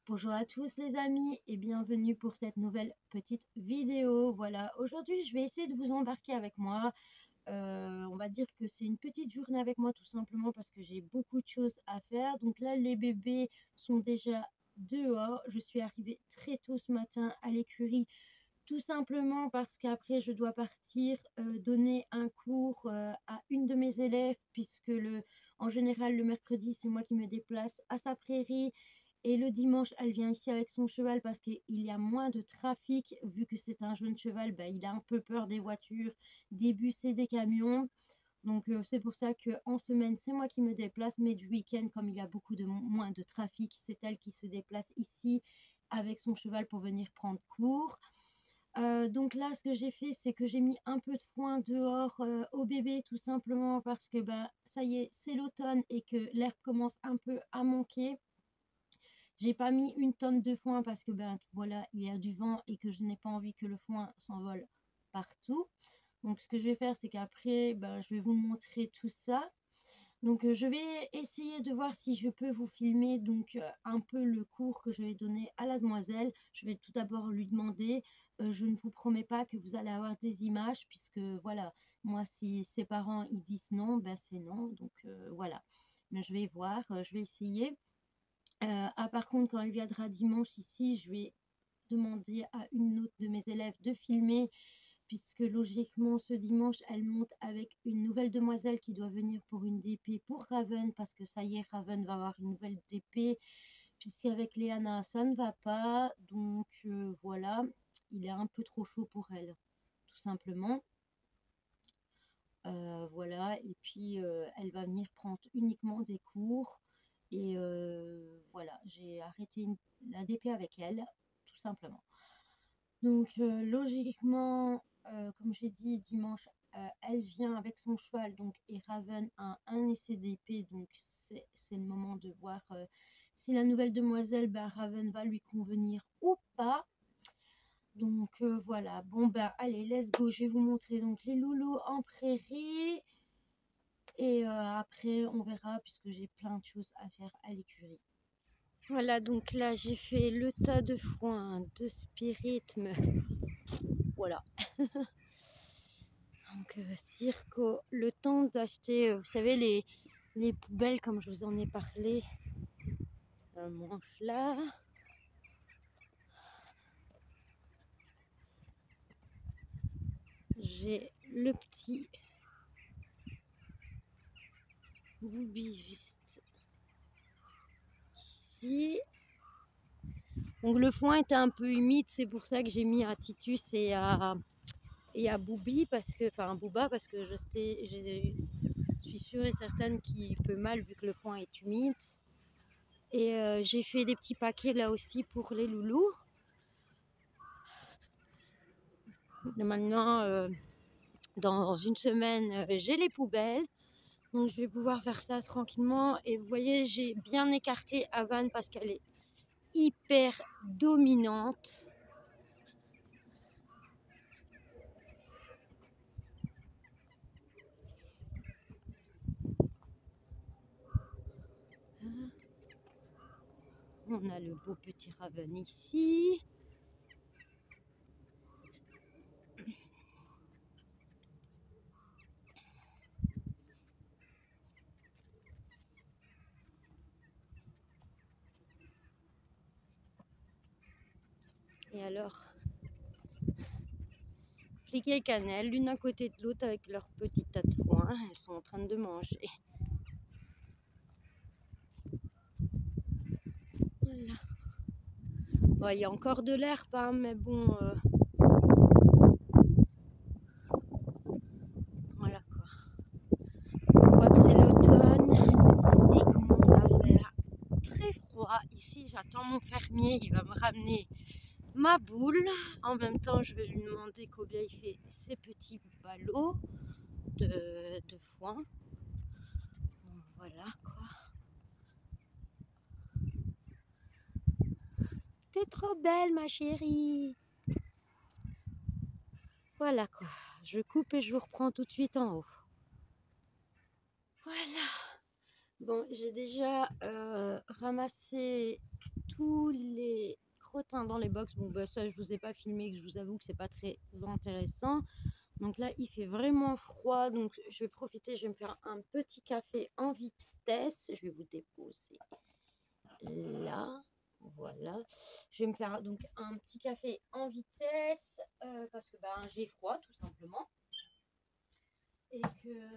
Bonjour à tous les amis et bienvenue pour cette nouvelle petite vidéo. Voilà, aujourd'hui je vais essayer de vous embarquer avec moi. On va dire que c'est une petite journée avec moi tout simplement parce que j'ai beaucoup de choses à faire. Donc là les bébés sont déjà dehors. Je suis arrivée très tôt ce matin à l'écurie tout simplement parce qu'après je dois partir donner un cours à une de mes élèves puisque en général le mercredi c'est moi qui me déplace à sa prairie. Et le dimanche, elle vient ici avec son cheval parce qu'il y a moins de trafic. Vu que c'est un jeune cheval, il a un peu peur des voitures, des bus et des camions. Donc c'est pour ça qu'en semaine, c'est moi qui me déplace. Mais du week-end, comme il y a beaucoup de moins de trafic, c'est elle qui se déplace ici avec son cheval pour venir prendre cours. Donc là, ce que j'ai fait, c'est que j'ai mis un peu de foin dehors au bébé, tout simplement parce que ça y est, c'est l'automne et que l'herbe commence un peu à manquer. J'ai pas mis une tonne de foin parce que voilà, il y a du vent et que je n'ai pas envie que le foin s'envole partout. Donc ce que je vais faire, c'est qu'après, je vais vous montrer tout ça. Donc je vais essayer de voir si je peux vous filmer donc un peu le cours que je vais donner à la demoiselle. Je vais tout d'abord lui demander. Je ne vous promets pas que vous allez avoir des images puisque voilà, moi si ses parents ils disent non, c'est non. Donc voilà. Mais je vais voir, je vais essayer. Par contre, quand elle viendra dimanche ici, je vais demander à une autre de mes élèves de filmer, puisque logiquement, ce dimanche, elle monte avec une nouvelle demoiselle qui doit venir pour une DP pour Raven, parce que ça y est, Raven va avoir une nouvelle DP, puisqu'avec Léana, ça ne va pas. Donc voilà, il est un peu trop chaud pour elle, tout simplement. Voilà, et puis elle va venir prendre uniquement des cours. Et voilà, j'ai arrêté la DP avec elle, tout simplement. Donc logiquement, comme j'ai dit, dimanche, elle vient avec son cheval, donc, et Raven a un essai d'épée, donc c'est le moment de voir si la nouvelle demoiselle, Raven va lui convenir ou pas. Donc voilà, bon allez, let's go, je vais vous montrer donc les loulous en prairie. Et après, on verra puisque j'ai plein de choses à faire à l'écurie. Voilà, donc là, j'ai fait le tas de foin, de spiritisme. Voilà. Donc, circo, le temps d'acheter, vous savez, les poubelles, comme je vous en ai parlé. Un manche là. J'ai le petit boubi juste ici. Donc le foin était un peu humide, c'est pour ça que j'ai mis à Titus et à Boubi, parce que, enfin Bouba, parce que je suis sûre et certaine qu'il peut mal vu que le foin est humide. Et j'ai fait des petits paquets là aussi pour les loulous. Et maintenant, dans une semaine, j'ai les poubelles. Donc je vais pouvoir faire ça tranquillement. Et vous voyez, j'ai bien écarté Havane parce qu'elle est hyper dominante. On a le beau petit Raven ici. Et alors, Fliquet et Cannelle, l'une à côté de l'autre avec leur petit tas de foin. Elles sont en train de manger. Voilà. Bon, il y a encore de l'herbe, hein, mais bon... voilà quoi. On voit que c'est l'automne. Il commence à faire très froid. Ici, j'attends mon fermier. Il va me ramener ma boule. En même temps, je vais lui demander combien il fait ses petits ballots de foin. Voilà quoi. T'es trop belle ma chérie. Voilà quoi. Je coupe et je vous reprends tout de suite en haut. Voilà. Bon, j'ai déjà ramassé tous les crottins dans les box. Bon, bah, ça, je vous ai pas filmé, que je vous avoue que c'est pas très intéressant. Donc là, il fait vraiment froid, donc je vais profiter, je vais me faire un petit café en vitesse. Je vais vous déposer là, voilà. Je vais me faire donc un petit café en vitesse parce que ben, j'ai froid tout simplement. Et que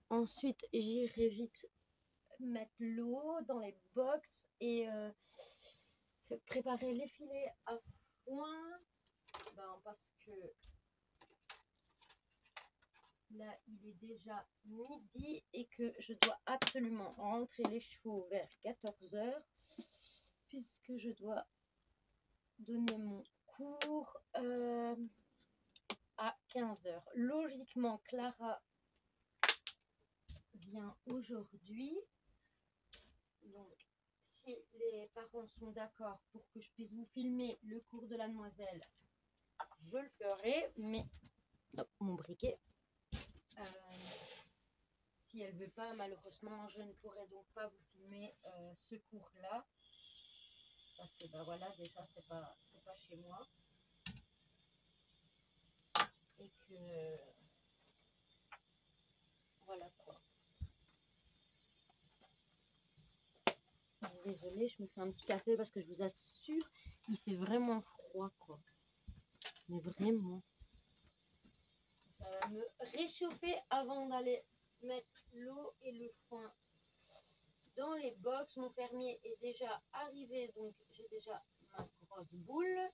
ensuite, j'irai vite mettre l'eau dans les box et préparer les filets à foin. Ben, parce que là, il est déjà midi et que je dois absolument rentrer les chevaux vers 14 h puisque je dois donner mon cours à 15 h. Logiquement, Clara vient aujourd'hui. Donc, si les parents sont d'accord pour que je puisse vous filmer le cours de la demoiselle, je le ferai. Mais mon briquet. Si elle veut pas, malheureusement, je ne pourrai donc pas vous filmer ce cours-là. Parce que ben voilà, déjà c'est pas chez moi. Et que voilà quoi. Désolée, je me fais un petit café parce que je vous assure, il fait vraiment froid quoi. Mais vraiment. Ça va me réchauffer avant d'aller mettre l'eau et le foin dans les box. Mon fermier est déjà arrivé, donc j'ai déjà ma grosse boule.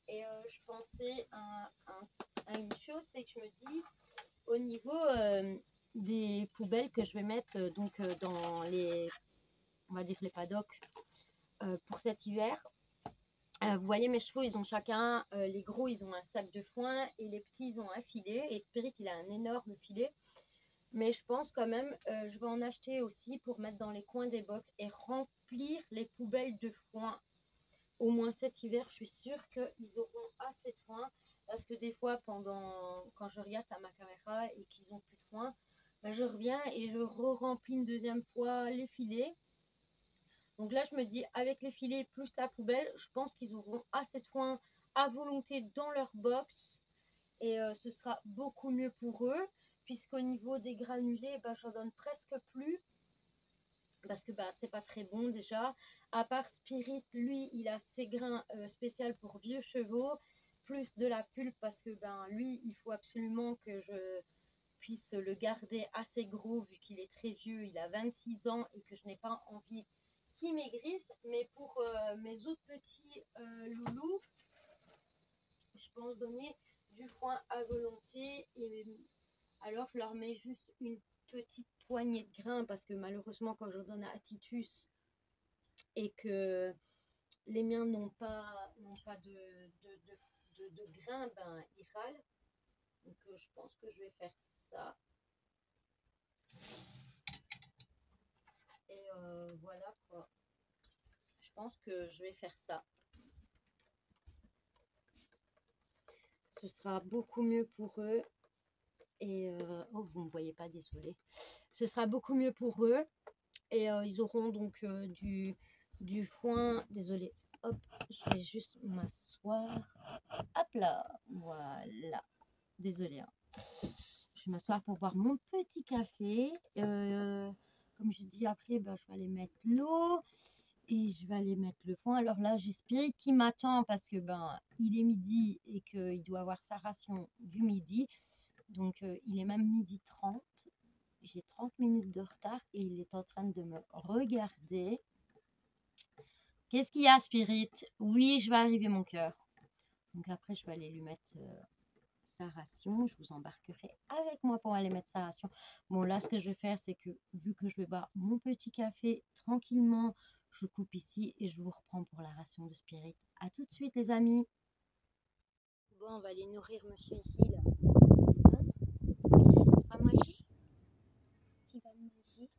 Et je pensais à une chose, c'est que je me dis, au niveau des poubelles que je vais mettre dans les, on va dire les paddocks pour cet hiver. Vous voyez, mes chevaux, ils ont chacun, les gros, ils ont un sac de foin et les petits, ils ont un filet. Et Spirit, il a un énorme filet. Mais je pense quand même, je vais en acheter aussi pour mettre dans les coins des box et remplir les poubelles de foin. Au moins cet hiver, je suis sûre qu'ils auront assez de foin. Parce que des fois, quand je regarde à ma caméra et qu'ils n'ont plus de foin, ben je reviens et je re-remplis une deuxième fois les filets. Donc là, je me dis, avec les filets plus la poubelle, je pense qu'ils auront assez de foin à volonté dans leur box. Et ce sera beaucoup mieux pour eux. Puisqu'au niveau des granulés, ben, j'en donne presque plus. Parce que bah, c'est pas très bon déjà. À part Spirit, lui, il a ses grains spéciaux pour vieux chevaux. Plus de la pulpe parce que ben, lui, il faut absolument que je puisse le garder assez gros vu qu'il est très vieux. Il a 26 ans et que je n'ai pas envie qui maigrissent, mais pour mes autres petits loulous, je pense donner du foin à volonté. Et alors je leur mets juste une petite poignée de grains parce que malheureusement quand je donne à Titus et que les miens n'ont pas de grains, ben ils râlent. Donc je pense que je vais faire ça. Et voilà quoi. Je pense que je vais faire ça. Ce sera beaucoup mieux pour eux. Et oh, vous ne me voyez pas, désolé. Ce sera beaucoup mieux pour eux. Et ils auront donc du foin. Désolé. Hop, je vais juste m'asseoir. Hop là. Voilà. Désolé. Hein. Je vais m'asseoir pour boire mon petit café. Comme je dis après, ben, je vais aller mettre l'eau. Et je vais aller mettre le foin. Alors là, j'ai Spirit qui m'attend parce que ben il est midi et qu'il doit avoir sa ration du midi. Donc il est même 12h30. J'ai 30 minutes de retard et il est en train de me regarder. Qu'est-ce qu'il y a, Spirit? Oui, je vais arriver, mon cœur. Donc après, je vais aller lui mettre sa ration. Je vous embarquerai avec moi pour aller mettre sa ration. Bon, là, ce que je vais faire, c'est que vu que je vais boire mon petit café tranquillement, je coupe ici et je vous reprends pour la ration de Spirit. À tout de suite, les amis. Bon, on va aller nourrir monsieur ici, là. Hein? Pas manger? Tu vas manger?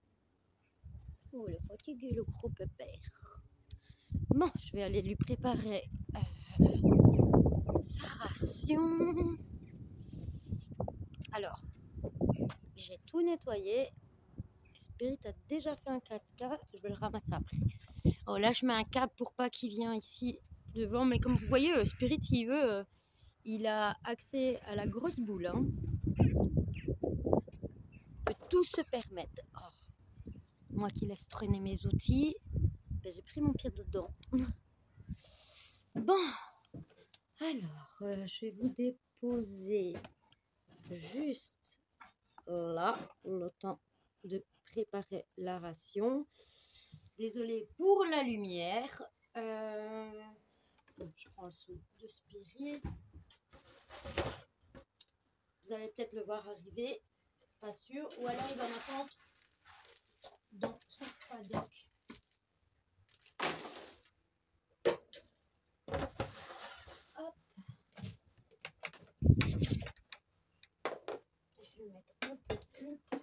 Oh, le fatigué, le gros pépère. Bon, je vais aller lui préparer sa ration. Alors, j'ai tout nettoyé. Spirit a déjà fait un 4K, je vais le ramasser après. Oh là, je mets un câble pour pas qu'il vienne ici devant, mais comme vous voyez, Spirit, il veut, il a accès à la grosse boule. Hein. Il peut tout se permettre. Oh. Moi qui laisse traîner mes outils, ben, j'ai pris mon pied dedans. Bon, alors, je vais vous déposer juste là, le temps de préparer la ration. Désolée pour la lumière. Je prends le seau de Spirit. Vous allez peut-être le voir arriver, pas sûr. Ou alors il va m'attendre dans son paddock. Hop. Je vais mettre un peu de pulpe.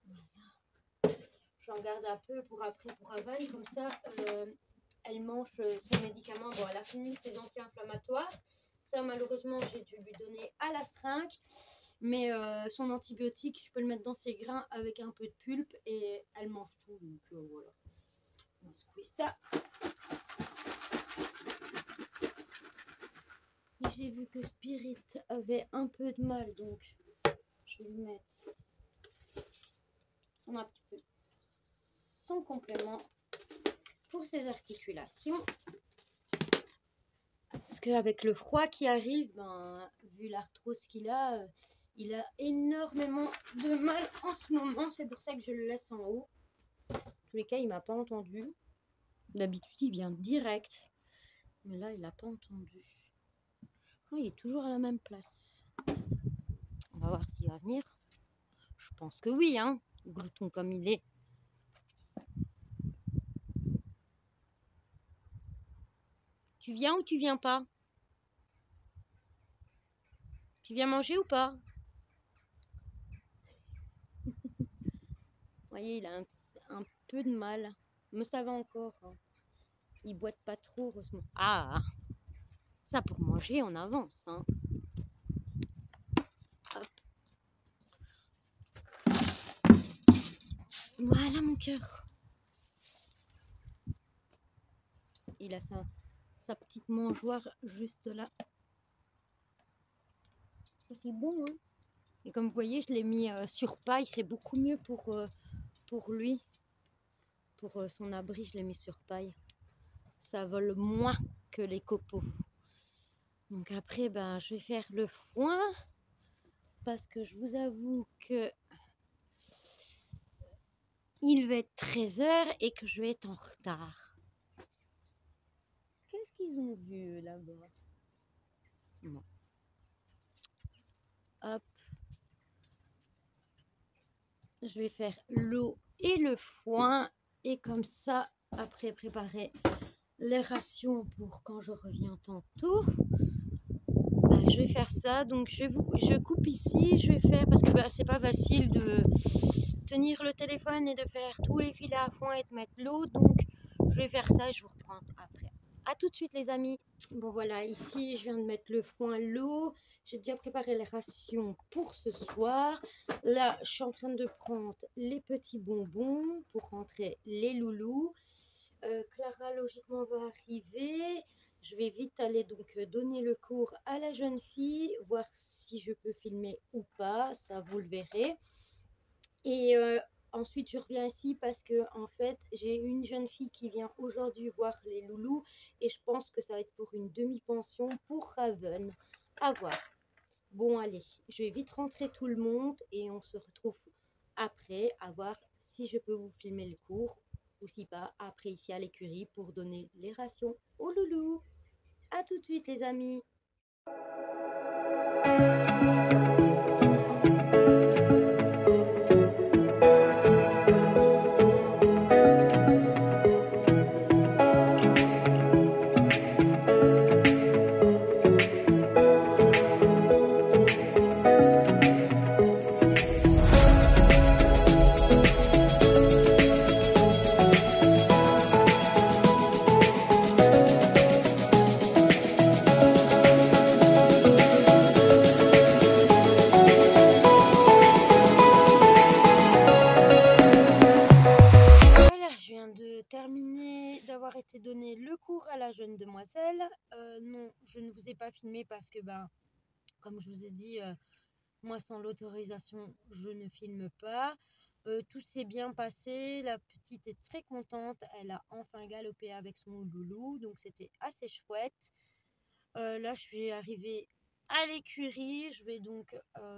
Voilà. J'en garde un peu pour après, pour Havane. Comme ça, elle mange son médicament. Bon, elle a fini ses anti-inflammatoires. Ça, malheureusement, j'ai dû lui donner à la seringue. Mais son antibiotique, je peux le mettre dans ses grains avec un peu de pulpe et elle mange tout. Donc voilà. On va squeeze ça. Et j'ai vu que Spirit avait un peu de mal, donc je vais lui mettre son complément pour ses articulations. Parce qu'avec le froid qui arrive, ben, vu l'arthrose qu'il a, il a énormément de mal en ce moment. C'est pour ça que je le laisse en haut. En tous les cas, il m'a pas entendu. D'habitude, il vient direct. Mais là, il n'a pas entendu. Oh, il est toujours à la même place. On va voir s'il va venir. Je pense que oui, hein. Glouton comme il est. Tu viens ou tu viens pas? Tu viens manger ou pas? Vous voyez, il a un peu de mal. Mais ça va encore. Hein. Il boite pas trop, heureusement. Ah! Ça, pour manger, on avance. Hein. Hop. Voilà, mon cœur. Il a sa petite mangeoire juste là. C'est bon, hein. Et comme vous voyez, je l'ai mis sur paille. C'est beaucoup mieux pour lui. Pour son abri, je l'ai mis sur paille. Ça vole moins que les copeaux. Donc après, ben, je vais faire le foin. Parce que je vous avoue que il va être 13 h et que je vais être en retard. Qu'est-ce qu'ils ont vu là-bas? Bon. Hop. Je vais faire l'eau et le foin. Et comme ça, après préparer les rations pour quand je reviens tantôt. Ben, je vais faire ça. Donc je coupe ici. Je vais faire parce que ben, c'est pas facile de tenir le téléphone et de faire tous les filets à foin et de mettre l'eau. Donc je vais faire ça et je vous reprends après. A tout de suite les amis. Bon voilà, ici je viens de mettre le foin, l'eau. J'ai déjà préparé les rations pour ce soir. Là, je suis en train de prendre les petits bonbons pour rentrer les loulous. Clara, logiquement, va arriver. Je vais vite aller donc donner le cours à la jeune fille, voir si je peux filmer ou pas. Ça, vous le verrez. Et ensuite, je reviens ici parce que en fait, j'ai une jeune fille qui vient aujourd'hui voir les loulous. Et je pense que ça va être pour une demi-pension pour Raven. À voir. Bon, allez, je vais vite rentrer tout le monde et on se retrouve après à voir si je peux vous filmer le cours ou si pas, après ici à l'écurie pour donner les rations aux loulous. A tout de suite les amis. laisser donner le cours à la jeune demoiselle. Non, je ne vous ai pas filmé parce que, comme je vous ai dit, moi sans l'autorisation, je ne filme pas. Tout s'est bien passé, la petite est très contente, elle a enfin galopé avec son loulou, donc c'était assez chouette. Là, je suis arrivée à l'écurie, je vais donc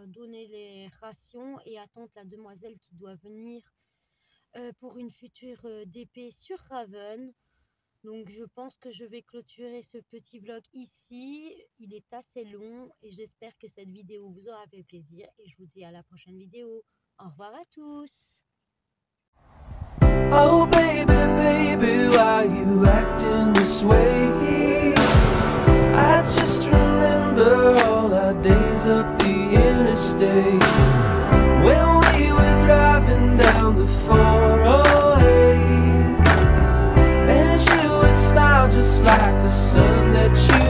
donner les rations et attendre la demoiselle qui doit venir pour une future DP sur Raven. Donc je pense que je vais clôturer ce petit vlog ici. Il est assez long et j'espère que cette vidéo vous aura fait plaisir et je vous dis à la prochaine vidéo. Au revoir à tous. Oh baby, baby, why you acting this way? I just remember all our days up the interstate when we were driving down the 408, and you would smile just like the sun that you